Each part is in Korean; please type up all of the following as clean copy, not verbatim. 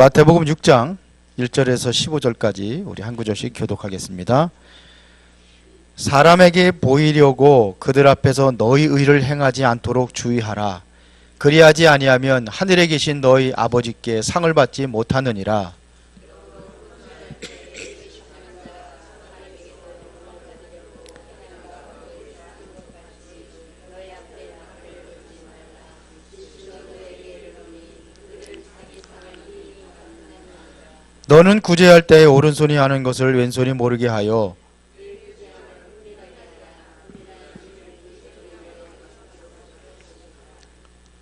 마태복음 6장 1절에서 15절까지 우리 한 구절씩 교독하겠습니다. 사람에게 보이려고 그들 앞에서 너희 의를 행하지 않도록 주의하라. 그리하지 아니하면 하늘에 계신 너희 아버지께 상을 받지 못하느니라. 너는 구제할 때에 오른손이 하는 것을 왼손이 모르게 하여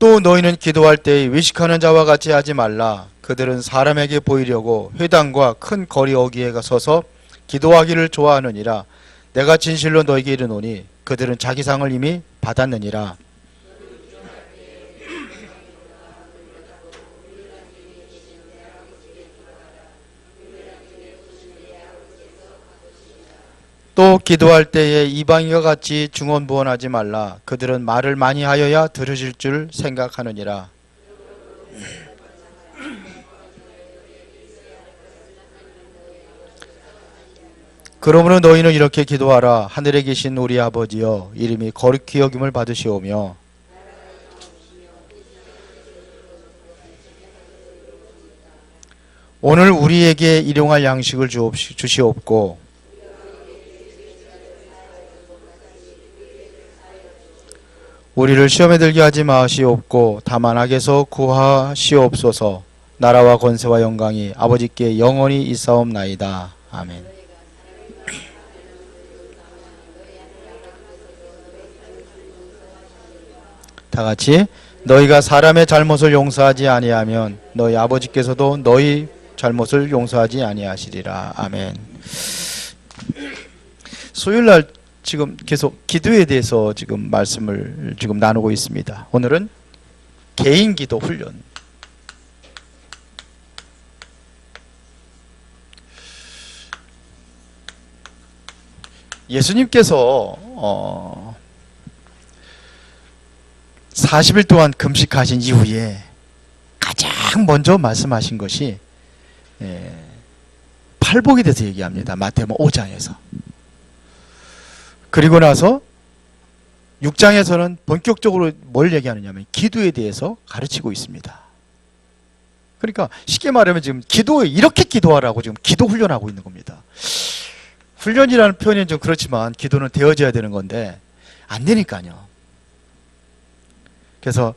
또 너희는 기도할 때에 외식하는 자와 같이 하지 말라. 그들은 사람에게 보이려고 회당과 큰 거리 어귀에 서서 기도하기를 좋아하느니라. 내가 진실로 너희에게 이르노니 그들은 자기 상을 이미 받았느니라. 또 기도할 때에 이방인과 같이 중언부언하지 말라. 그들은 말을 많이 하여야 들으실 줄 생각하느니라. 그러므로 너희는 이렇게 기도하라. 하늘에 계신 우리 아버지여, 이름이 거룩히 여김을 받으시오며 오늘 우리에게 일용할 양식을 주시옵고 우리를 시험에 들게 하지 마시옵고 다만 악에서 구하시옵소서. 나라와 권세와 영광이 아버지께 영원히 있사옵나이다. 아멘. 다같이 너희가 사람의 잘못을 용서하지 아니하면 너희 아버지께서도 너희 잘못을 용서하지 아니하시리라. 아멘. 수요일날 지금 계속 기도에 대해서 지금 말씀을 지금 나누고 있습니다. 오늘은 개인 기도 훈련. 예수님께서 40일 동안 금식하신 이후에 가장 먼저 말씀하신 것이 팔복에 대해서 얘기합니다. 마태복음 5장에서. 그리고 나서 6장에서는 본격적으로 뭘 얘기하느냐면 기도에 대해서 가르치고 있습니다. 그러니까 쉽게 말하면 지금 기도에 이렇게 기도하라고 지금 기도 훈련하고 있는 겁니다. 훈련이라는 표현은 좀 그렇지만 기도는 되어져야 되는 건데 안 되니까요. 그래서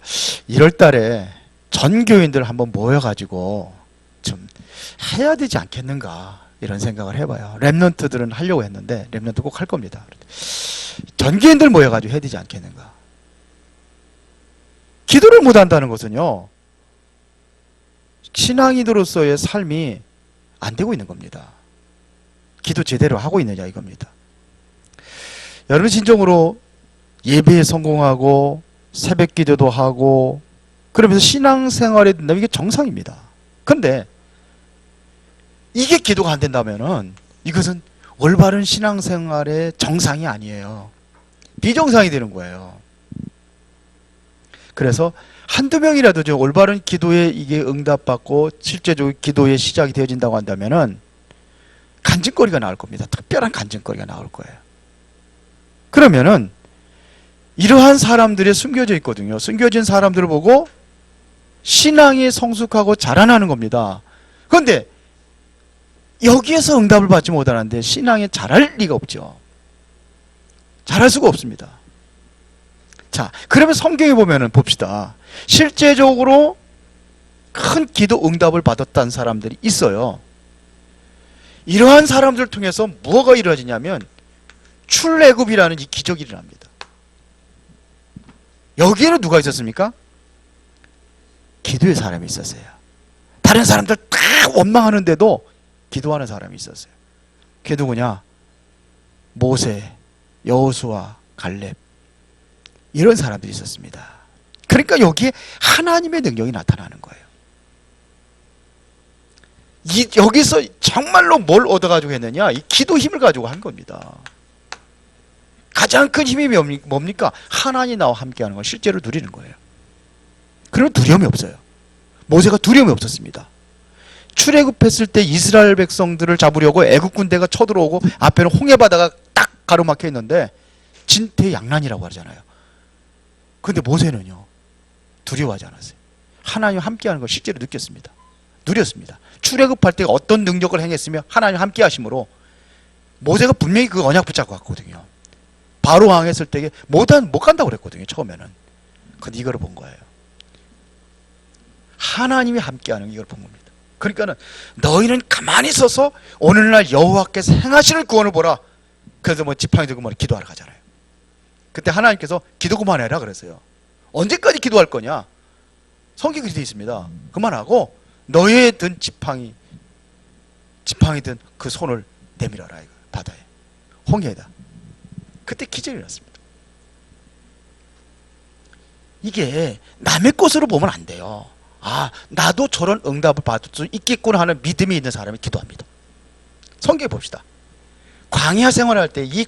1월 달에 전 교인들 한번 모여가지고 좀 해야 되지 않겠는가 이런 생각을 해봐요. 랩런트들은 하려고 했는데 랩런트 꼭 할 겁니다. 전 교인들 모여가지고 해야 되지 않겠는가. 기도를 못한다는 것은요 신앙인으로서의 삶이 안 되고 있는 겁니다. 기도 제대로 하고 있느냐 이겁니다. 여러분 진정으로 예배에 성공하고 새벽 기도도 하고 그러면서 신앙생활에 든다면 이게 정상입니다. 그런데 이게 기도가 안 된다면은 이것은 올바른 신앙생활의 정상이 아니에요. 비정상이 되는 거예요. 그래서 한두 명이라도 좀 올바른 기도에 이게 응답받고 실제적으로 기도의 시작이 되어진다고 한다면은 간증거리가 나올 겁니다. 특별한 간증거리가 나올 거예요. 그러면은 이러한 사람들이 숨겨져 있거든요. 숨겨진 사람들을 보고 신앙이 성숙하고 자라나는 겁니다. 그런데 여기에서 응답을 받지 못하는데 신앙이 자랄 리가 없죠. 자랄 수가 없습니다. 자, 그러면 성경에 보면은 봅시다. 실제적으로 큰 기도 응답을 받았다는 사람들이 있어요. 이러한 사람들을 통해서 무엇가 이루어지냐면 출애굽이라는 이 기적이 일어납니다. 여기에는 누가 있었습니까? 기도의 사람이 있었어요. 다른 사람들 다 원망하는데도 기도하는 사람이 있었어요. 그게 누구냐? 모세, 여호수아, 갈렙 이런 사람들이 있었습니다. 그러니까 여기에 하나님의 능력이 나타나는 거예요. 여기서 정말로 뭘 얻어가지고 했느냐? 이 기도 힘을 가지고 한 겁니다. 가장 큰 힘이 뭡니까? 하나님이 나와 함께하는 걸 실제로 누리는 거예요. 그러면 두려움이 없어요. 모세가 두려움이 없었습니다. 출애굽했을 때 이스라엘 백성들을 잡으려고 애국 군대가 쳐들어오고 앞에는 홍해 바다가 딱 가로막혀 있는데 진퇴양난이라고 하잖아요. 그런데 모세는요, 두려워하지 않았어요. 하나님 함께하는 걸 실제로 느꼈습니다. 누렸습니다. 출애굽할 때 어떤 능력을 행했으며 하나님 함께하심으로 모세가 분명히 그 언약 붙잡고 갔거든요. 바로 왕했을 때 못 간다고 그랬거든요, 처음에는. 근데 이걸 본 거예요. 하나님이 함께하는 이걸 본 겁니다. 그러니까는 너희는 가만히 있어서 오늘날 여호와께서 행하시는 구원을 보라. 그래서 뭐 지팡이 들고 뭐 기도하러 가잖아요. 그때 하나님께서 기도 그만해라 그랬어요. 언제까지 기도할 거냐? 성경에 되어 있습니다. 그만하고 너희의 든 지팡이 든 그 손을 내밀어라, 이거 바다에, 홍해에다. 그때 기적이 일어났습니다. 이게 남의 것으로 보면 안 돼요. 아, 나도 저런 응답을 받을 수 있겠구나 하는 믿음이 있는 사람이 기도합니다. 성경에 봅시다. 광야 생활할 때 이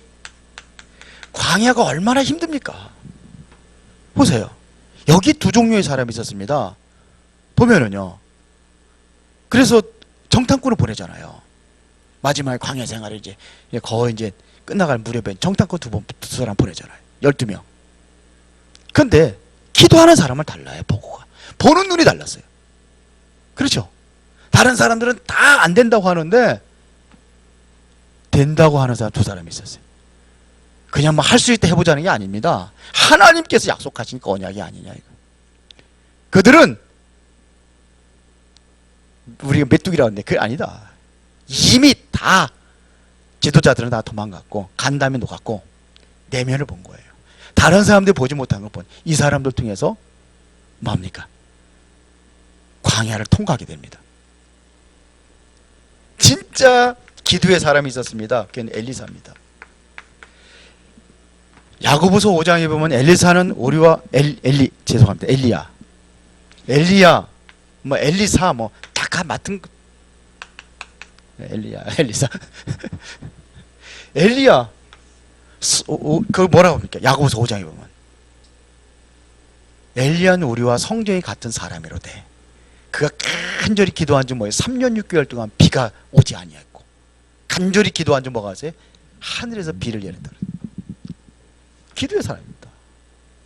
광야가 얼마나 힘듭니까? 보세요. 여기 두 종류의 사람이 있었습니다. 보면은요, 그래서 정탐꾼을 보내잖아요. 마지막에 광야 생활을 이제 거의 이제 끝나갈 무렵에 정탐꾼 두 사람 보내잖아요. 12명. 근데 기도하는 사람은 달라요. 보는 눈이 달랐어요. 그렇죠? 다른 사람들은 다 안 된다고 하는데 된다고 하는 사람 두 사람이 있었어요. 그냥 뭐 할 수 있다 해보자는 게 아닙니다. 하나님께서 약속하신 언약이 아니냐, 이거. 그들은 우리가 메뚜기라고 하는데 그게 아니다. 이미 다 지도자들은 다 도망갔고 간 다음에 녹았고 내면을 본 거예요. 다른 사람들이 보지 못한 걸 본 이 사람들 통해서 뭡니까? 광야를 통과하게 됩니다. 진짜 기도의 사람이 있었습니다. 그는 엘리사입니다. 야고보서 5장에 보면 엘리사는 우리와 엘리야, 뭐 엘리사, 뭐 다 맡은 엘리사, 엘리야, 그걸 뭐라고 합니까? 야고보서 5장에 보면 엘리야는 우리와 성정이 같은 사람이로되 그가 간절히 기도한 줄 뭐예요? 3년 6개월 동안 비가 오지 아니했고 간절히 기도한 줄 뭐가 하세요? 하늘에서 비를 내렸다. 기도의 사람입니다.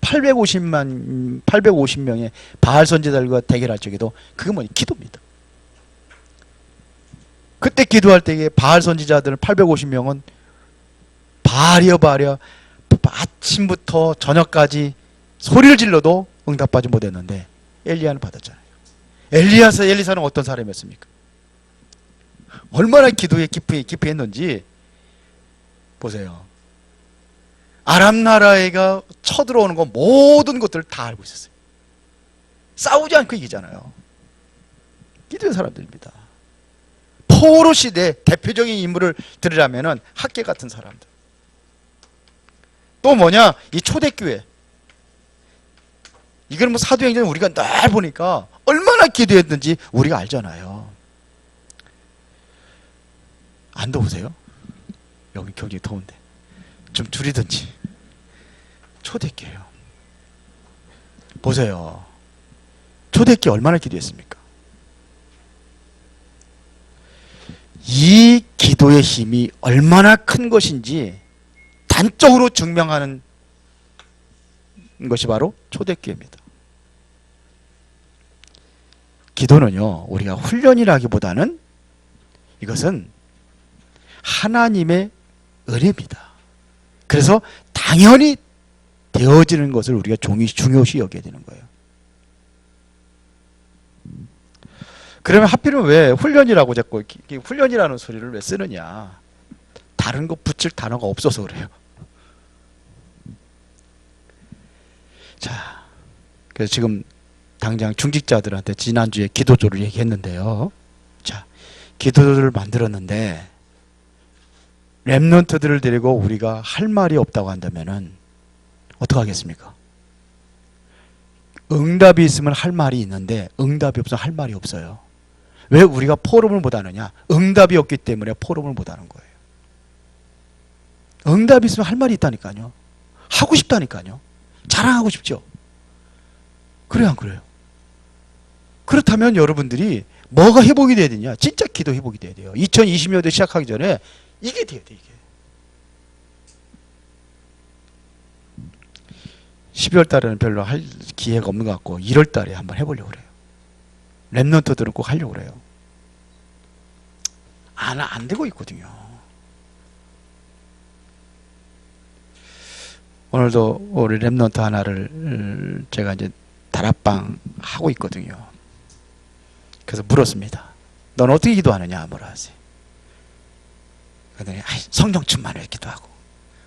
850명의 바알 선지자들과 대결할 적에도 그게 뭐냐? 기도입니다. 그때 기도할 때에 바알 선지자들 850명은 바알이여 아침부터 저녁까지 소리를 질러도 응답받지 못했는데 엘리야는 받았잖아요. 엘리사는 어떤 사람이었습니까? 얼마나 기도에 깊이 했는지 보세요. 아람 나라가 쳐들어오는 거 모든 것들을 다 알고 있었어요. 싸우지 않고 이기잖아요. 기도의 사람들입니다. 포로 시대 대표적인 인물을 들으라면은 학계 같은 사람들. 또 뭐냐? 이 초대교회. 이건 뭐 사도행전 우리가 늘 보니까 얼마나 기도했는지 우리가 알잖아요. 안 더우세요? 여기 굉장히 더운데 좀 줄이든지. 초대교회요. 보세요. 초대교회 얼마나 기도했습니까? 이 기도의 힘이 얼마나 큰 것인지 단적으로 증명하는 것이 바로 초대교회입니다. 기도는요, 우리가 훈련이라기보다는 이것은 하나님의 은혜입니다. 그래서 당연히 되어지는 것을 우리가 중요시 여겨야 되는 거예요. 그러면 하필이면 왜 훈련이라고 자꾸 훈련이라는 소리를 왜 쓰느냐? 다른 거 붙일 단어가 없어서 그래요. 자, 그래서 지금 당장 중직자들한테 지난주에 기도조를 얘기했는데요. 자, 기도조를 만들었는데 렘넌트들을 데리고 우리가 할 말이 없다고 한다면은 어떻게 하겠습니까? 응답이 있으면 할 말이 있는데 응답이 없으면 할 말이 없어요. 왜 우리가 포럼을 못 하느냐? 응답이 없기 때문에 포럼을 못 하는 거예요. 응답이 있으면 할 말이 있다니까요. 하고 싶다니까요. 자랑하고 싶죠. 그래요, 안 그래요? 그렇다면 여러분들이 뭐가 회복이 돼야 되냐? 진짜 기도 회복이 돼야 돼요. 2020년도 시작하기 전에 이게 돼야 돼, 이게. 12월 달에는 별로 할 기회가 없는 것 같고 1월 달에 한번 해보려고 그래요. 랩넌트들은 꼭 하려고 그래요. 안 되고 있거든요. 오늘도 우리 랩넌트 하나를 제가 이제 다락방 하고 있거든요. 그래서 물었습니다. 넌 어떻게 기도하느냐? 뭐라 하세요? 그랬더니 성령 충만을 기도하고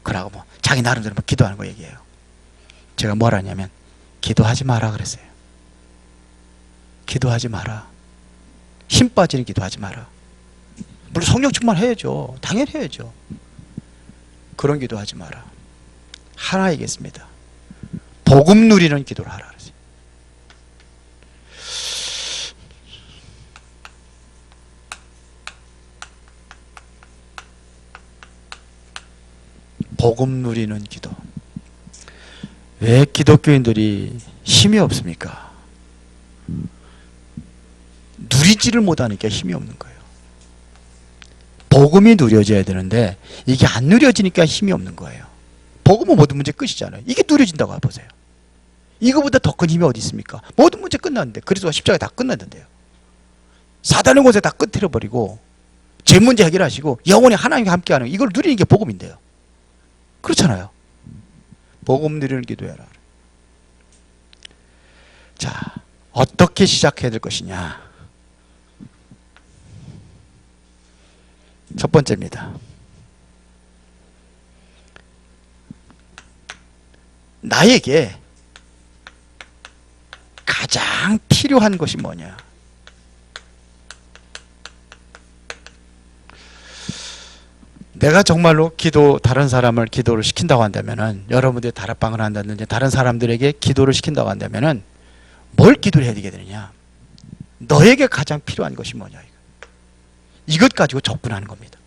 그러고 뭐 자기 나름대로 뭐 기도하는 거 얘기해요. 제가 뭐라 하냐면 기도하지 마라 그랬어요. 기도하지 마라. 힘 빠지는 기도하지 마라. 물론 성령 충만 해야죠. 당연히 해야죠. 그런 기도하지 마라. 하나 얘기했습니다. 복음 누리는 기도를 하라 그랬어요. 복음 누리는 기도. 왜 기독교인들이 힘이 없습니까? 누리지를 못하니까 힘이 없는 거예요. 복음이 누려져야 되는데 이게 안 누려지니까 힘이 없는 거예요. 복음은 모든 문제 끝이잖아요. 이게 누려진다고 보세요. 이거보다 더 큰 힘이 어디 있습니까? 모든 문제 끝났는데, 그리스도와 십자가 다 끝났는데요. 사단의 곳에 다 끝내버리고 제 문제 해결하시고 영원히 하나님과 함께하는 이걸 누리는 게 복음인데요. 그렇잖아요. 복음 누리는 기도해라. 자, 어떻게 시작해야 될 것이냐? 첫 번째입니다. 나에게 가장 필요한 것이 뭐냐? 내가 정말로 다른 사람을 기도를 시킨다고 한다면은, 여러분들이 다락방을 한다든지 다른 사람들에게 기도를 시킨다고 한다면은 뭘 기도를 해야 되느냐? 너에게 가장 필요한 것이 뭐냐? 이것 가지고 접근하는 겁니다.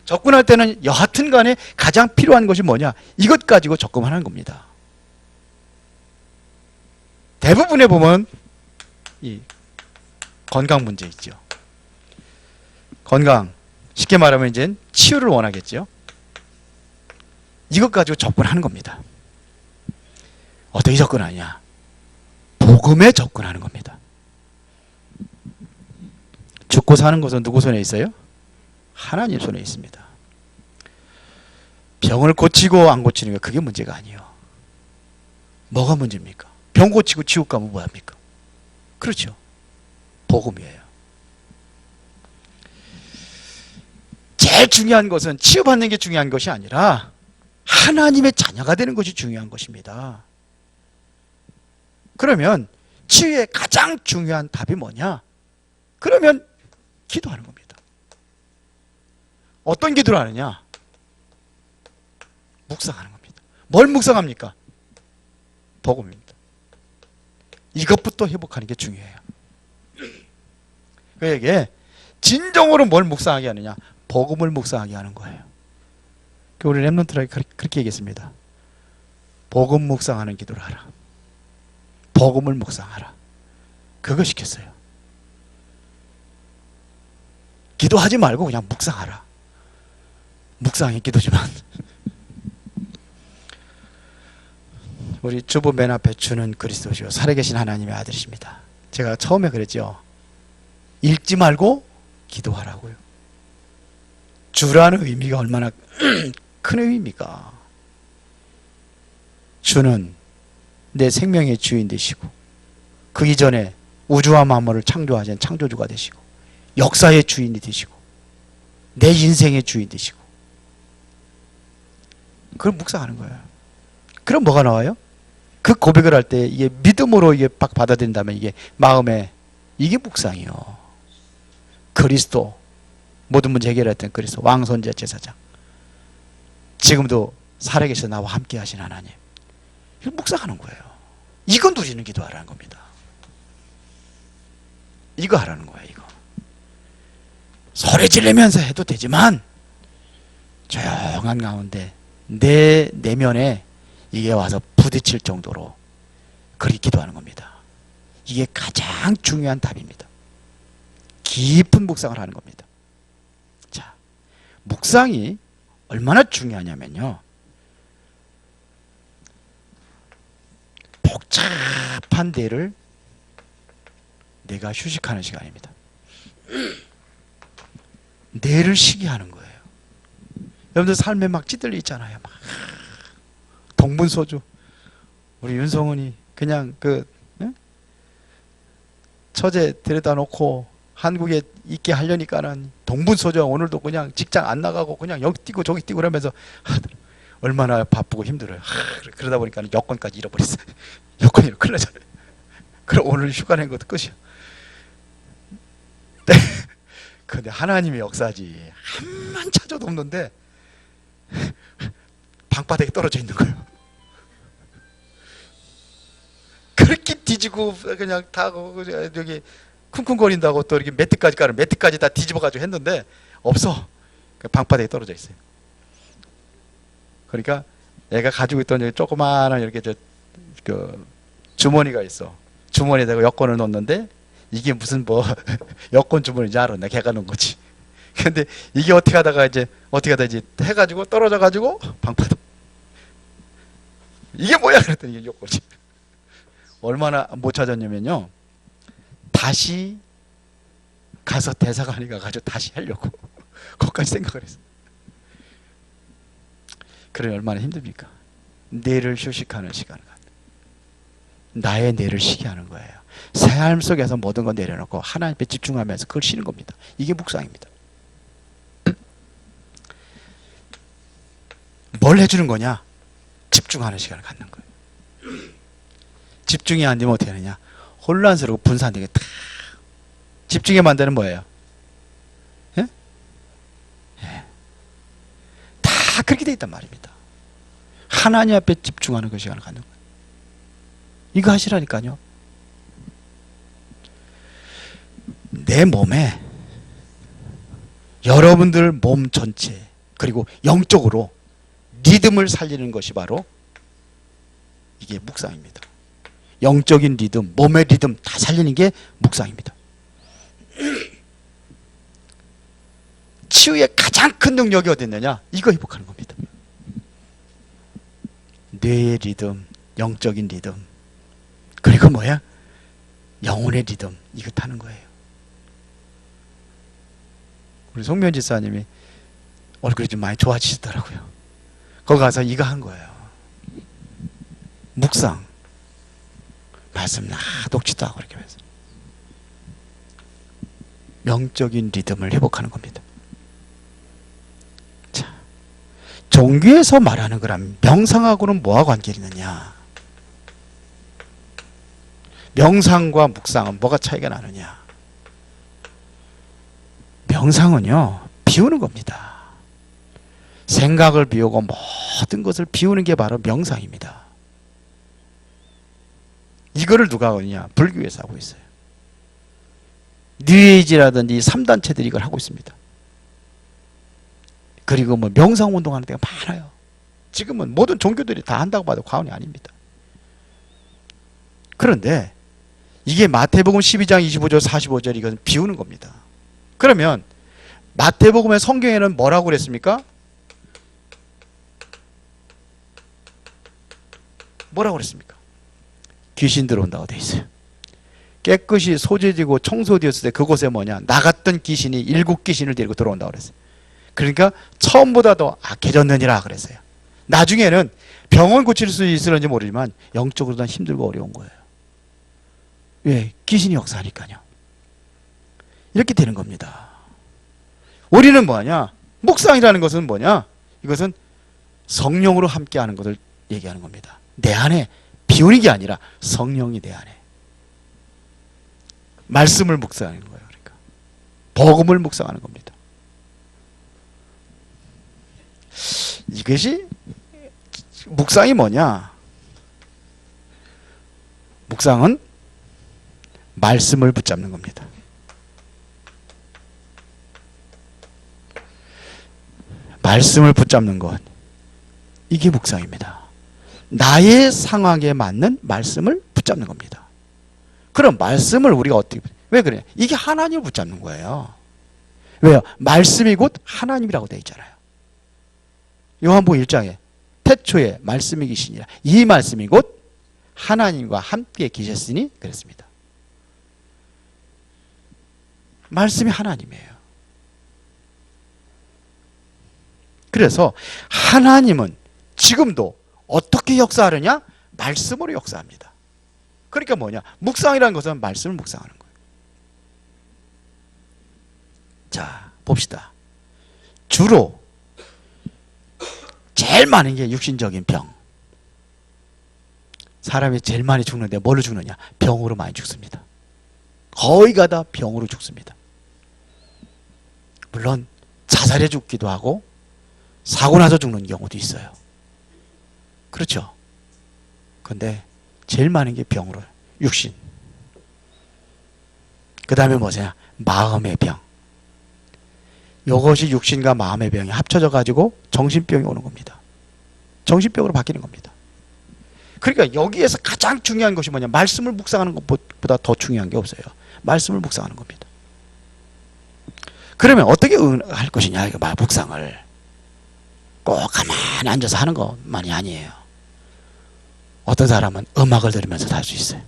접근할 때는 여하튼 간에 가장 필요한 것이 뭐냐? 이것 가지고 접근하는 겁니다. 대부분에 보면 이 건강 문제 있죠. 건강, 쉽게 말하면 이제 치유를 원하겠죠. 이것 가지고 접근하는 겁니다. 어떻게 접근하냐? 복음에 접근하는 겁니다. 죽고 사는 것은 누구 손에 있어요? 하나님 손에 있습니다. 병을 고치고 안 고치는 게 그게 문제가 아니에요. 뭐가 문제입니까? 병 고치고 지옥 가면 뭐합니까? 그렇죠. 복음이에요. 제일 중요한 것은 치유받는 게 중요한 것이 아니라 하나님의 자녀가 되는 것이 중요한 것입니다. 그러면 치유의 가장 중요한 답이 뭐냐? 그러면 기도하는 겁니다. 어떤 기도를 하느냐? 묵상하는 겁니다. 뭘 묵상합니까? 복음입니다. 이것부터 회복하는 게 중요해요. 그에게 진정으로 뭘 묵상하게 하느냐? 복음을 묵상하게 하는 거예요. 우리 랩런트들에게 그렇게 얘기했습니다. 복음 묵상하는 기도를 하라. 복음을 묵상하라. 그거 시켰어요. 기도하지 말고 그냥 묵상하라. 묵상이 기도지만 우리 주부 맨 앞에 주는 그리스도시요 살아계신 하나님의 아들이십니다. 제가 처음에 그랬죠. 읽지 말고 기도하라고요. 주라는 의미가 얼마나 큰 의미입니까? 주는 내 생명의 주인 되시고 그 이전에 우주와 만물을 창조하신 창조주가 되시고 역사의 주인이 되시고 내 인생의 주인 되시고 그걸 묵상하는 거예요. 그럼 뭐가 나와요? 그 고백을 할 때 이게 믿음으로 이게 받아들인다면 이게 마음에 이게 묵상이요. 그리스도 모든 문제 해결했던 그리스도 왕선제 제사장 지금도 살아계셔 나와 함께 하신 하나님 이걸 묵상하는 거예요. 이거 누리는 기도하라는 겁니다. 이거 하라는 거예요. 이거 소리 지르면서 해도 되지만 조용한 가운데 내 내면에 이게 와서 부딪힐 정도로 그리 기도하는 겁니다. 이게 가장 중요한 답입니다. 깊은 묵상을 하는 겁니다. 자, 묵상이 얼마나 중요하냐면요, 복잡한 뇌를 내가 휴식하는 시간입니다. 뇌를 쉬게 하는 거예요. 여러분들 삶에 막 찌들려 있잖아요. 막 동분서주. 우리 윤성훈이 그냥 처제 데려다 놓고 한국에 있게 하려니까는 동분서주야. 오늘도 그냥 직장 안 나가고 그냥 여기 뛰고 저기 뛰고 그러면서 얼마나 바쁘고 힘들어요. 그러다 보니까 여권까지 잃어버렸어요. 여권이 큰일 나잖아요. 그럼 오늘 휴가 낸 것도 끝이야. 근데 하나님의 역사지. 한만 찾아도 없는데 방바닥에 떨어져 있는 거예요. 그렇게 뒤지고 그냥 다 여기 쿵쿵거린다고 또 이렇게 매트까지 깔아, 매트까지 다 뒤집어가지고 했는데 없어. 방바닥에 떨어져 있어요. 그러니까 애가 가지고 있던 조그마한 이렇게 주머니가 있어. 주머니에다가 여권을 넣었는데 이게 무슨 여권 주머니인지 알아. 나 걔가 넣은 거지. 근데 이게 어떻게 하다가 이제 해가지고 떨어져가지고 방바닥. 이게 뭐야? 그랬더니 이게 여권이. 얼마나 못 찾았냐면요, 다시 가서 대사관에 가가지고 다시 하려고 거기까지 생각을 했어. 그러니 얼마나 힘듭니까? 뇌를 휴식하는 시간을 갖는, 나의 뇌를 쉬게 하는 거예요. 삶 속에서 모든 걸 내려놓고 하나님께 집중하면서 그걸 쉬는 겁니다. 이게 묵상입니다. 뭘 해주는 거냐? 집중하는 시간을 갖는 거예요. 집중이 안 되면 어떻게 하느냐? 혼란스럽고 분산되게 다 집중의 만드는 뭐예요? 예? 예. 다 그렇게 돼 있단 말입니다. 하나님 앞에 집중하는 그 시간을 갖는 거예요. 이거 하시라니까요. 내 몸에, 여러분들 몸 전체, 그리고 영적으로 리듬을 살리는 것이 바로 이게 묵상입니다. 영적인 리듬, 몸의 리듬 다 살리는 게 묵상입니다. 치유의 가장 큰 능력이 어디 있느냐? 이거 회복하는 겁니다. 뇌의 리듬, 영적인 리듬, 그리고 뭐야? 영혼의 리듬, 이거 타는 거예요. 우리 송면 지사님이 얼굴이 좀 많이 좋아지시더라고요. 거기 가서 이거 한 거예요. 묵상. 말씀 녹지도 하고 이렇게 해서 영적인 리듬을 회복하는 겁니다. 자, 종교에서 말하는 거랑 명상하고는 뭐와 관계가 있느냐? 명상과 묵상은 뭐가 차이가 나느냐? 명상은요, 비우는 겁니다. 생각을 비우고 모든 것을 비우는 게 바로 명상입니다. 이거를 누가 하느냐? 불교에서 하고 있어요. 뉴에이지라든지 3단체들이 이걸 하고 있습니다. 그리고 뭐 명상운동 하는 데가 많아요. 지금은 모든 종교들이 다 한다고 봐도 과언이 아닙니다. 그런데 이게 마태복음 12장 25절 45절 이것은 비우는 겁니다. 그러면 마태복음의 성경에는 뭐라고 그랬습니까? 뭐라고 그랬습니까? 귀신 들어온다고 돼 있어요. 깨끗이 소재지고 청소되었을 때 그곳에 뭐냐? 나갔던 귀신이 7귀신을 데리고 들어온다고 그랬어요. 그러니까 처음보다 더 악해졌느니라 그랬어요. 나중에는 병원 고칠 수 있을지 모르지만 영적으로 난 힘들고 어려운 거예요. 왜? 귀신이 역사하니까요. 이렇게 되는 겁니다. 우리는 뭐냐? 묵상이라는 것은 뭐냐? 이것은 성령으로 함께하는 것을 얘기하는 겁니다. 내 안에 비우는 게 아니라 성령이 내 안에 말씀을 묵상하는 거예요. 그러니까 복음을 묵상하는 겁니다. 이것이 묵상이 뭐냐? 묵상은 말씀을 붙잡는 겁니다. 말씀을 붙잡는 것, 이게 묵상입니다. 나의 상황에 맞는 말씀을 붙잡는 겁니다. 그럼 말씀을 우리가 어떻게, 왜 그래? 이게 하나님을 붙잡는 거예요. 왜요? 말씀이 곧 하나님이라고 되어 있잖아요. 요한복음 1장에 태초에 말씀이 계시니라. 이 말씀이 곧 하나님과 함께 계셨으니 그랬습니다. 말씀이 하나님이에요. 그래서 하나님은 지금도 어떻게 역사하느냐? 말씀으로 역사합니다. 그러니까 뭐냐? 묵상이라는 것은 말씀을 묵상하는 거예요. 자, 봅시다. 주로 제일 많은 게 육신적인 병. 사람이 제일 많이 죽는데 뭘로 죽느냐? 병으로 많이 죽습니다. 거의가 다 병으로 죽습니다. 물론 자살해 죽기도 하고 사고 나서 죽는 경우도 있어요. 그렇죠? 근데 제일 많은 게 병으로, 육신. 그 다음에 뭐냐? 마음의 병. 이것이 육신과 마음의 병이 합쳐져 가지고 정신병이 오는 겁니다. 정신병으로 바뀌는 겁니다. 그러니까 여기에서 가장 중요한 것이 뭐냐? 말씀을 묵상하는 것보다 더 중요한 게 없어요. 말씀을 묵상하는 겁니다. 그러면 어떻게 할 것이냐? 이거 묵상을 꼭 가만히 앉아서 하는 것만이 아니에요. 어떤 사람은 음악을 들으면서 할 수 있어요.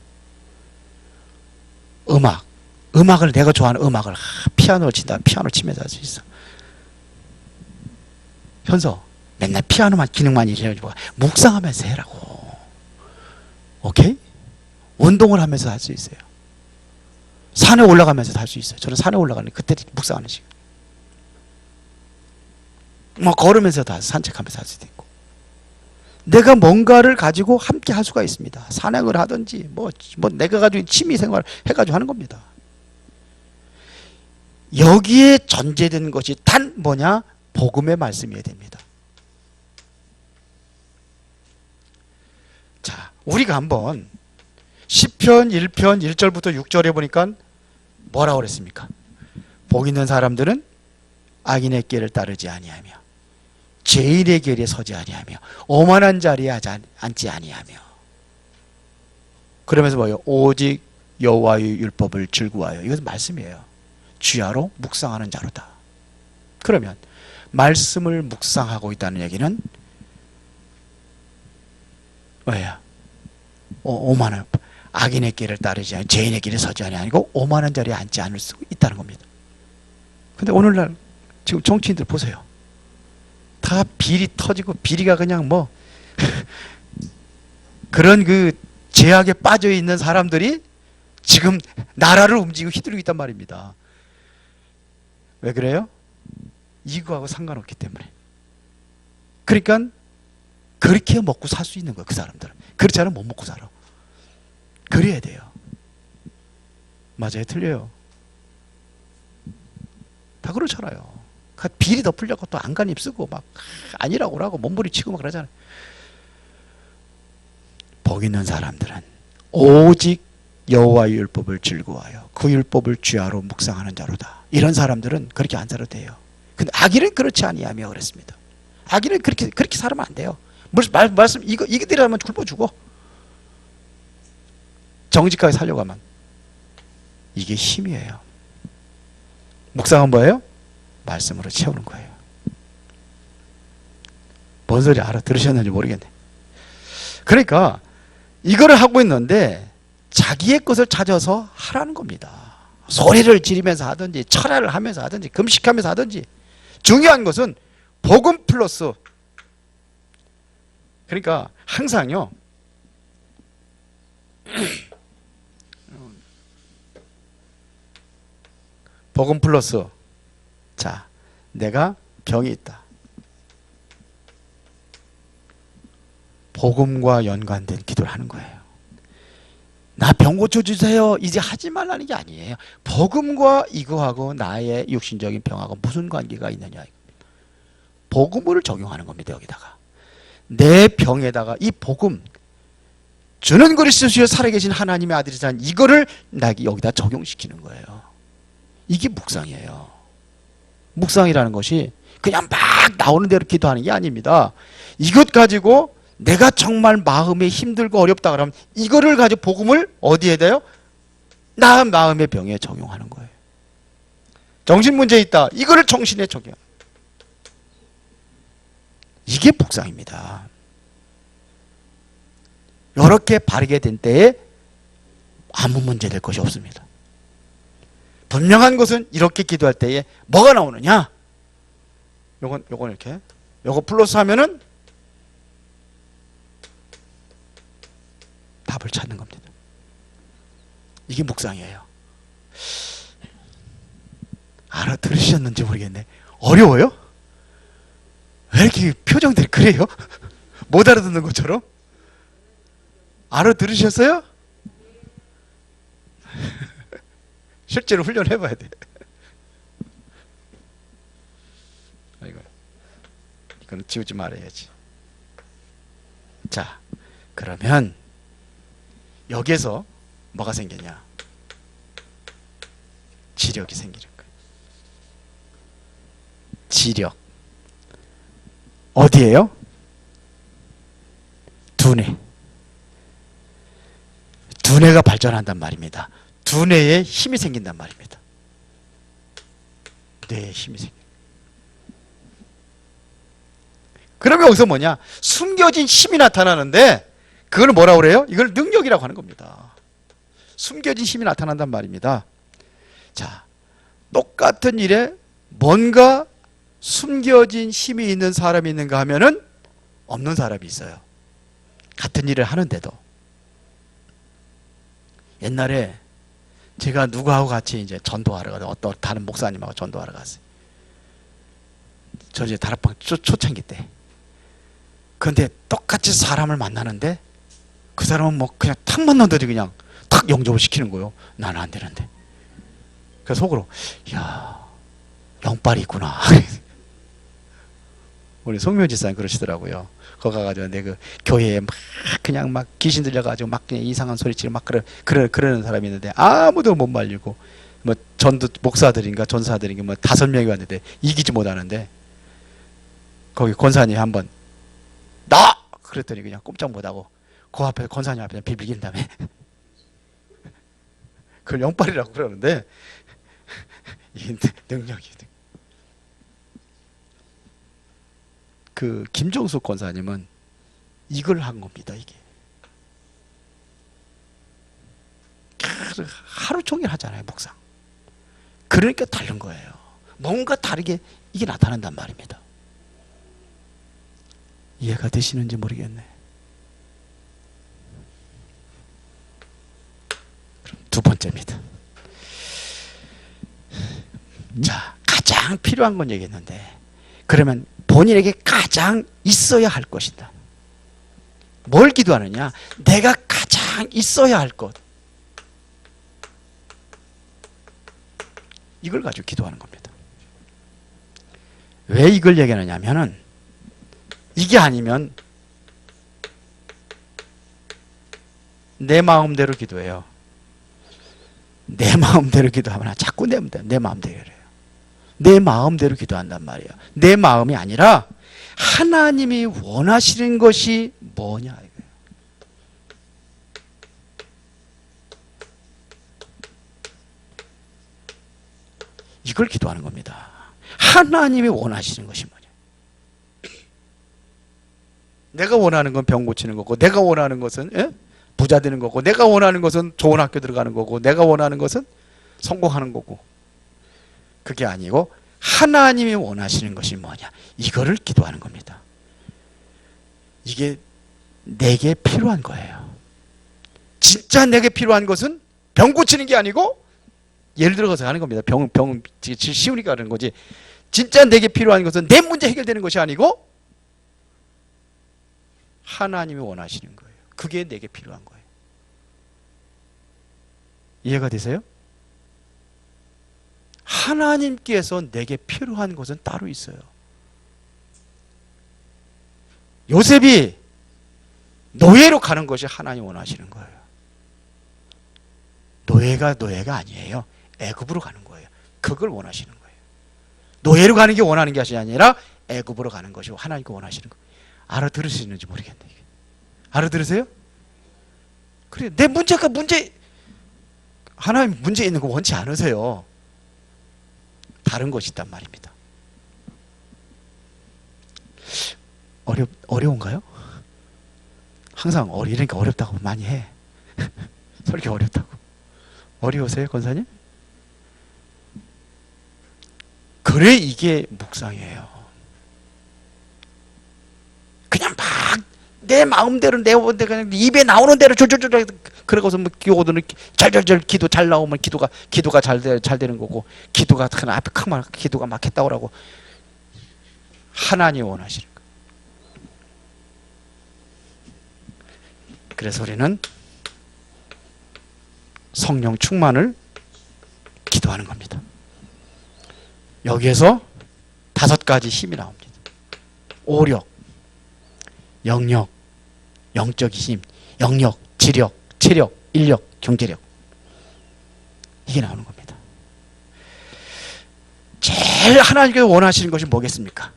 음악을, 내가 좋아하는 음악을 피아노를 친다. 피아노를 치면서 할 수 있어. 현서 맨날 피아노만 기능만 일해가지고 묵상하면서 해라고. 오케이? 운동을 하면서 할 수 있어요. 산에 올라가면서 할 수 있어요. 저는 산에 올라가는 그때 묵상하는 시간. 뭐 걸으면서도 산책하면서 할 수도 있고. 내가 뭔가를 가지고 함께 할 수가 있습니다. 산행을 하든지 뭐 내가 가지고 취미생활 해가지고 하는 겁니다. 여기에 전제되는 것이 단 뭐냐? 복음의 말씀이어야 됩니다. 자, 우리가 한번 시편 1편 1절부터 6절에 보니까 뭐라고 그랬습니까? 복 있는 사람들은 악인의 길을 따르지 아니하며 죄인의 길에 서지 아니하며 오만한 자리에 앉지 아니하며. 그러면서 뭐예요? 오직 여호와의 율법을 즐거워하여. 이것은 말씀이에요. 주야로 묵상하는 자로다. 그러면 말씀을 묵상하고 있다는 얘기는 뭐예요? 오만한, 악인의 길을 따르지 아니하며 죄인의 길에 서지 아니하고 오만한 자리에 앉지 않을 수 있다는 겁니다. 근데 오늘날 지금 정치인들 보세요. 다 비리 터지고 비리가 그냥 뭐 그런 그 죄악에 빠져 있는 사람들이 지금 나라를 움직이고 휘두르고 있단 말입니다. 왜 그래요? 이거하고 상관없기 때문에. 그러니까 그렇게 먹고 살 수 있는 거예요. 그 사람들은. 그렇지 않으면 못 먹고 살아. 그래야 돼요. 맞아요? 틀려요? 다 그렇잖아요. 비리 덮으려고 또 안간힘 쓰고 막 아니라고 그러고 몸부림치고 막 그러잖아요. 복 있는 사람들은 오직 여호와의 율법을 즐거워하여 그 율법을 주야로 묵상하는 자로다. 이런 사람들은 그렇게 안 살아도 돼요. 근데 악인은 그렇지 아니하며 그랬습니다. 악인은 그렇게 살면 안 돼요. 말씀 이거들이라면 굶어 죽어. 정직하게 살려고 하면 이게 힘이에요. 묵상은 뭐예요? 말씀으로 채우는 거예요. 뭔 소리 알아들으셨는지 모르겠네. 그러니까 이거를 하고 있는데 자기의 것을 찾아서 하라는 겁니다. 소리를 지르면서 하든지 철야를 하면서 하든지 금식하면서 하든지 중요한 것은 복음 플러스. 그러니까 항상요 복음 플러스. 자, 내가 병이 있다. 복음과 연관된 기도를 하는 거예요. 나 병 고쳐주세요. 이제 하지 말라는 게 아니에요. 복음과 이거하고 나의 육신적인 병하고 무슨 관계가 있느냐. 복음을 적용하는 겁니다. 여기다가. 내 병에다가 이 복음, 주는 그리스도시여 살아계신 하나님의 아들이란 이거를 여기다 적용시키는 거예요. 이게 묵상이에요. 묵상이라는 것이 그냥 막 나오는 대로 기도하는 게 아닙니다. 이것 가지고 내가 정말 마음이 힘들고 어렵다 그러면 이거를 가지고 복음을 어디에 대요? 나 마음의 병에 적용하는 거예요. 정신 문제 있다. 이거를 정신에 적용. 이게 묵상입니다. 이렇게 바르게 된 때에 아무 문제 될 것이 없습니다. 분명한 것은 이렇게 기도할 때에 뭐가 나오느냐? 요건 이렇게. 요거 플러스 하면은 답을 찾는 겁니다. 이게 묵상이에요. 알아들으셨는지 모르겠네. 어려워요? 왜 이렇게 표정들이 그래요? 못 알아듣는 것처럼? 알아들으셨어요? 실제로 훈련해봐야 돼. 이거는 지우지 말아야지. 자, 그러면 여기에서 뭐가 생기냐? 지력이 생기는 거예요. 지력. 어디에요? 두뇌. 두뇌가 발전한단 말입니다. 두뇌에 힘이 생긴단 말입니다. 뇌에 힘이 생겨. 그러면 여기서 뭐냐? 숨겨진 힘이 나타나는데 그걸 뭐라고 그래요? 이걸 능력이라고 하는 겁니다. 숨겨진 힘이 나타난단 말입니다. 자, 똑같은 일에 뭔가 숨겨진 힘이 있는 사람이 있는가 하면은 없는 사람이 있어요. 같은 일을 하는데도. 옛날에 제가 누구하고 같이 이제 전도하러 가서 어떤 다른 목사님하고 전도하러 갔어요. 저 이제 다락방 초창기 때. 그런데 똑같이 사람을 만나는데 그 사람은 뭐 그냥 탁 만나더니 그냥 탁 영접을 시키는 거예요. 나는 안 되는데. 그래서 속으로 야, 영빨이 있구나. 우리 송묘 지사님 그러시더라고요. 거기 가가지고 내 그 교회에 막 그냥 막 귀신 들려가지고 막 그냥 이상한 소리치고 막 그러는 사람이 있는데 아무도 못 말리고 뭐 전도 목사들인가 전사들인가 뭐 5명이 왔는데 이기지 못하는데 거기 권사님 한번 나! 그랬더니 그냥 꼼짝 못하고 그 앞에 권사님 앞에 비비긴 다음에 그걸 영빨이라고 그러는데 이 능력이 그 김종숙 권사님은 이걸 한 겁니다. 이게 하루 종일 하잖아요. 묵상. 그러니까 다른 거예요. 뭔가 다르게 이게 나타난단 말입니다. 이해가 되시는지 모르겠네. 그럼 두 번째입니다. 자, 가장 필요한 건 얘기했는데 그러면 본인에게 가장 있어야 할 것이다. 뭘 기도하느냐? 내가 가장 있어야 할 것. 이걸 가지고 기도하는 겁니다. 왜 이걸 얘기하느냐 하면은 이게 아니면 내 마음대로 기도해요. 내 마음대로 기도하면 자꾸 내 마음대로 해요. 내 마음대로 기도한단 말이에요. 내 마음이 아니라 하나님이 원하시는 것이 뭐냐 이거예요. 이걸 기도하는 겁니다. 하나님이 원하시는 것이 뭐냐. 내가 원하는 건 병 고치는 거고, 내가 원하는 것은 부자 되는 거고, 내가 원하는 것은 좋은 학교 들어가는 거고, 내가 원하는 것은 성공하는 거고. 그게 아니고 하나님이 원하시는 것이 뭐냐, 이거를 기도하는 겁니다. 이게 내게 필요한 거예요. 진짜 내게 필요한 것은 병 고치는 게 아니고, 예를 들어서 하는 겁니다. 병 쉬우니까 하는 거지. 진짜 내게 필요한 것은 내 문제 해결되는 것이 아니고 하나님이 원하시는 거예요. 그게 내게 필요한 거예요. 이해가 되세요? 하나님께서 내게 필요한 것은 따로 있어요. 요셉이 노예로 가는 것이 하나님 원하시는 거예요. 노예가 아니에요. 애굽으로 가는 거예요. 그걸 원하시는 거예요. 노예로 가는 게 원하는 것이 아니라 애굽으로 가는 것이 하나님께 원하시는 거예요. 알아들으시는지 모르겠네. 알아들으세요? 그래, 내 문제가 하나님 문제 있는 거 원치 않으세요. 다른 것이 있단 말입니다. 어려운가요? 항상 이러니까 어렵다고 많이 해. 설교 어렵다고. 어려우세요, 권사님? 그래 이게 묵상이에요. 그냥 막 내 마음대로 그냥 입에 나오는 대로 졸졸졸 그러고서 뭐 기도는 잘잘잘 기도 잘 나오면 기도가 잘 되는 거고 기도가 그냥 앞에 크면 기도가 막혔다고 그러고 하나님 원하시는 거. 그래서 우리는 성령 충만을 기도하는 겁니다. 여기에서 5가지 힘이 나옵니다. 오력, 영력, 영적인 힘, 영력, 지력, 체력, 인력, 경제력. 이게 나오는 겁니다. 제일 하나님께서 원하시는 것이 뭐겠습니까?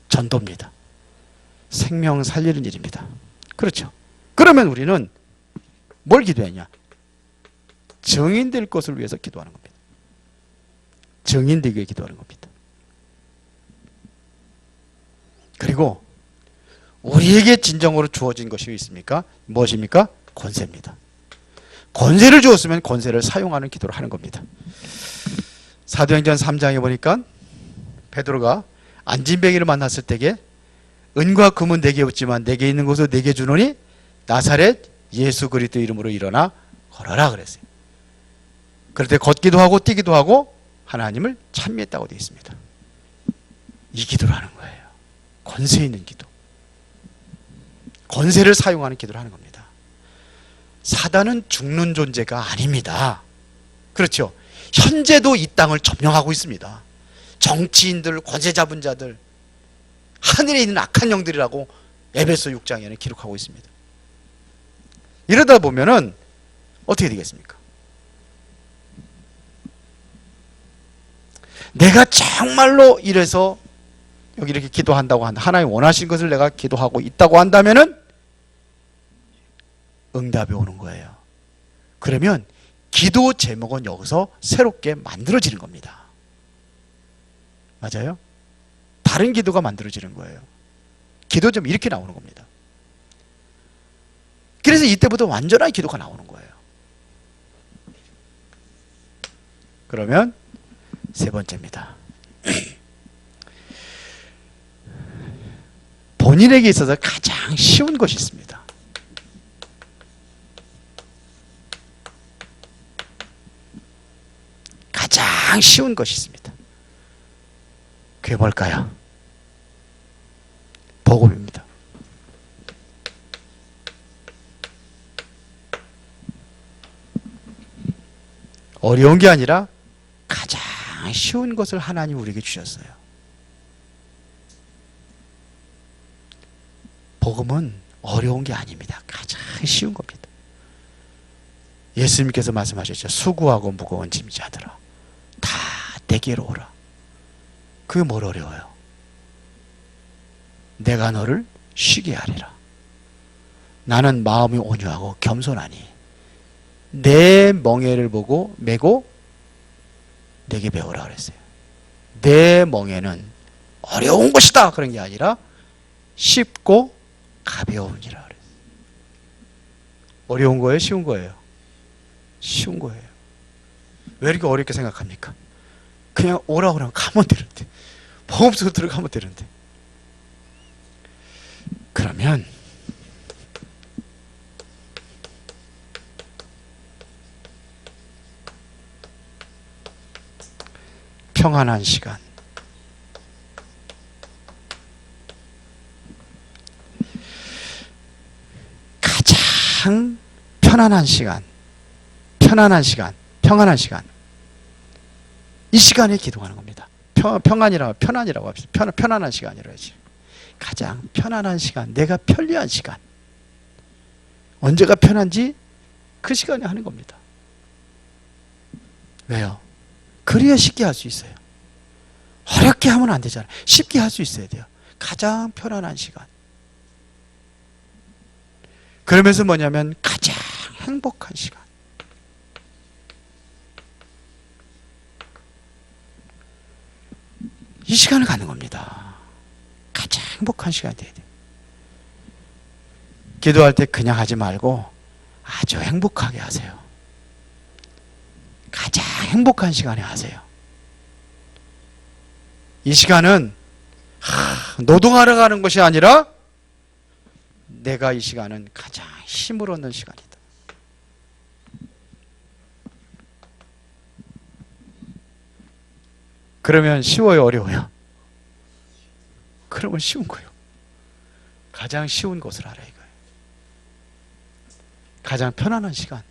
전도입니다. 생명 살리는 일입니다. 그렇죠? 그러면 우리는 뭘 기도했냐? 증인될 것을 위해서 기도하는 겁니다. 증인되기 위해 기도하는 겁니다. 그리고 우리에게 진정으로 주어진 것이 있습니까? 무엇입니까? 권세입니다. 권세를 주었으면 권세를 사용하는 기도를 하는 겁니다. 사도행전 3장에 보니까 베드로가 안진뱅이를 만났을 때에 은과 금은 내게 없지만 내게 있는 것을 내게 주노니 나사렛 예수 그리스도 이름으로 일어나 걸어라 그랬어요. 그럴 때 걷기도 하고 뛰기도 하고 하나님을 찬미했다고 되어 있습니다. 이 기도를 하는 거예요. 권세 있는 기도. 권세를 사용하는 기도를 하는 겁니다. 사단은 죽는 존재가 아닙니다. 그렇죠? 현재도 이 땅을 점령하고 있습니다. 정치인들, 권세 잡은 자들, 하늘에 있는 악한 영들이라고 에베소 6장에는 기록하고 있습니다. 이러다 보면은 어떻게 되겠습니까? 내가 정말로 이래서 여기 이렇게 기도한다고 한다. 하나님 원하신 것을 내가 기도하고 있다고 한다면은 응답이 오는 거예요. 그러면 기도 제목은 여기서 새롭게 만들어지는 겁니다. 맞아요? 다른 기도가 만들어지는 거예요. 기도 좀 이렇게 나오는 겁니다. 그래서 이때부터 완전한 기도가 나오는 거예요. 그러면 세 번째입니다. 본인에게 있어서 가장 쉬운 것이 있습니다. 가장 쉬운 것이 있습니다. 그게 뭘까요? 복음입니다. 어려운 게 아니라 가장 쉬운 것을 하나님 우리에게 주셨어요. 복음은 어려운 게 아닙니다. 가장 쉬운 겁니다. 예수님께서 말씀하셨죠. 수고하고 무거운 짐이 자들아 다 내게로 오라. 그게 뭘 어려워요? 내가 너를 쉬게 하리라. 나는 마음이 온유하고 겸손하니 내 멍에를 보고 메고 내게 배우라 그랬어요. 내 멍에는 어려운 것이다 그런 게 아니라 쉽고 가벼우니라 그랬어요. 어려운 거예요? 쉬운 거예요? 쉬운 거예요. 왜 이렇게 어렵게 생각합니까? 그냥 오라 그러면 가면 되는데, 복음 속으로 들어가면 되는데. 그러면 평안한 시간, 가장 편안한 시간, 평안한 시간, 이 시간에 기도하는 겁니다. 편안이라고 합시다. 편안한 시간이라고 하지. 가장 편안한 시간, 내가 편리한 시간. 언제가 편한지 그 시간에 하는 겁니다. 왜요? 그래야 쉽게 할 수 있어요. 어렵게 하면 안 되잖아요. 쉽게 할 수 있어야 돼요. 가장 편안한 시간. 그러면서 뭐냐면 가장 행복한 시간. 이 시간을 갖는 겁니다. 가장 행복한 시간이 돼야 돼요. 기도할 때 그냥 하지 말고 아주 행복하게 하세요. 가장 행복한 시간에 하세요. 이 시간은 노동하러 가는 것이 아니라 내가 이 시간은 가장 힘을 얻는 시간이다. 그러면 쉬워요, 어려워요? 그러면 쉬운 거예요. 가장 쉬운 것을 알아야 이거예요. 가장 편안한 시간.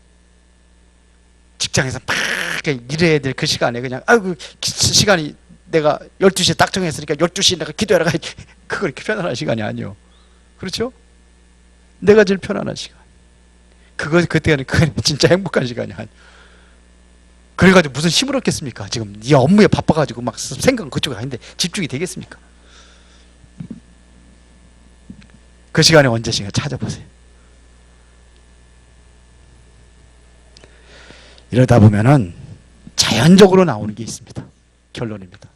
직장에서 막 일해야 될 그 시간에 그냥 아이고 시간이 내가 12시에 딱 정했으니까 12시에 내가 기도하러 가야지. 그거 이렇게 편안한 시간이 아니에요. 그렇죠? 내가 제일 편안한 시간. 그때는 진짜 행복한 시간이 아니에요. 그래가지고 무슨 힘을 얻겠습니까? 지금 이 업무에 바빠가지고 막 생각은 그쪽에 아닌데 집중이 되겠습니까? 그 시간에 언제신가 찾아보세요. 이러다 보면은 자연적으로 나오는 게 있습니다. 결론입니다.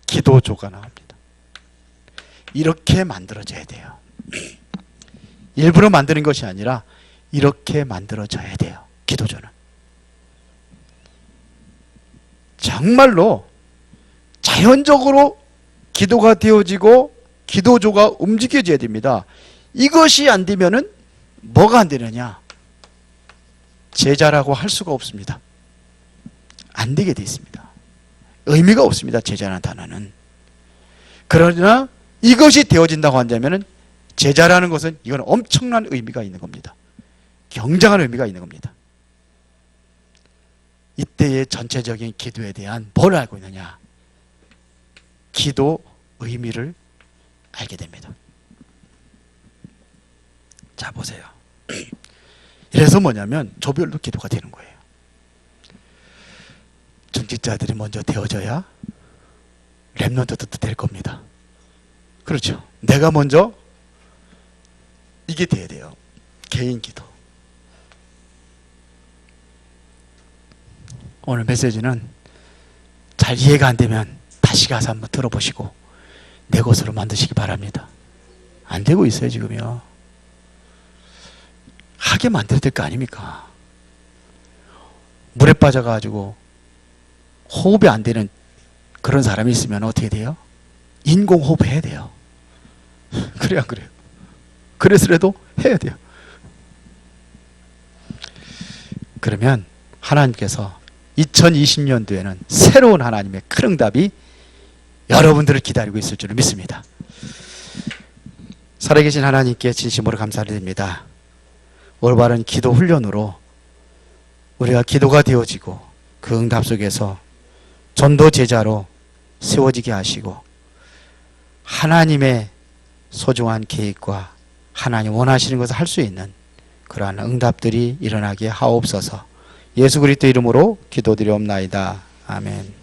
기도조가 나옵니다. 이렇게 만들어져야 돼요. 일부러 만드는 것이 아니라 이렇게 만들어져야 돼요. 기도조는. 정말로 자연적으로 기도가 되어지고 기도조가 움직여져야 됩니다. 이것이 안 되면은 뭐가 안 되느냐? 제자라고 할 수가 없습니다. 안 되게 돼 있습니다. 의미가 없습니다. 제자라는 단어는. 그러나 이것이 되어진다고 한다면은 제자라는 것은 이건 엄청난 의미가 있는 겁니다. 굉장한 의미가 있는 겁니다. 이때의 전체적인 기도에 대한 뭘 알고 있느냐? 기도 의미를 알게 됩니다. 자, 보세요. 이래서 뭐냐면 조별로 기도가 되는 거예요. 중직자들이 먼저 되어져야 렘넌트도 될 겁니다. 그렇죠. 내가 먼저 이게 돼야 돼요. 개인 기도. 오늘 메시지는 잘 이해가 안 되면 다시 가서 한번 들어보시고 내 것으로 만드시기 바랍니다. 안 되고 있어요, 지금요. 하게 만들어야 될 거 아닙니까? 물에 빠져가지고 호흡이 안 되는 그런 사람이 있으면 어떻게 돼요? 인공호흡 해야 돼요. 그래야 그래요. 그래서라도 해야 돼요. 그러면 하나님께서 2020년도에는 새로운 하나님의 큰 응답이 여러분들을 기다리고 있을 줄 믿습니다. 살아계신 하나님께 진심으로 감사드립니다. 올바른 기도 훈련으로 우리가 기도가 되어지고 그 응답 속에서 전도 제자로 세워지게 하시고 하나님의 소중한 계획과 하나님 원하시는 것을 할 수 있는 그러한 응답들이 일어나게 하옵소서. 예수 그리스도 이름으로 기도드리옵나이다. 아멘.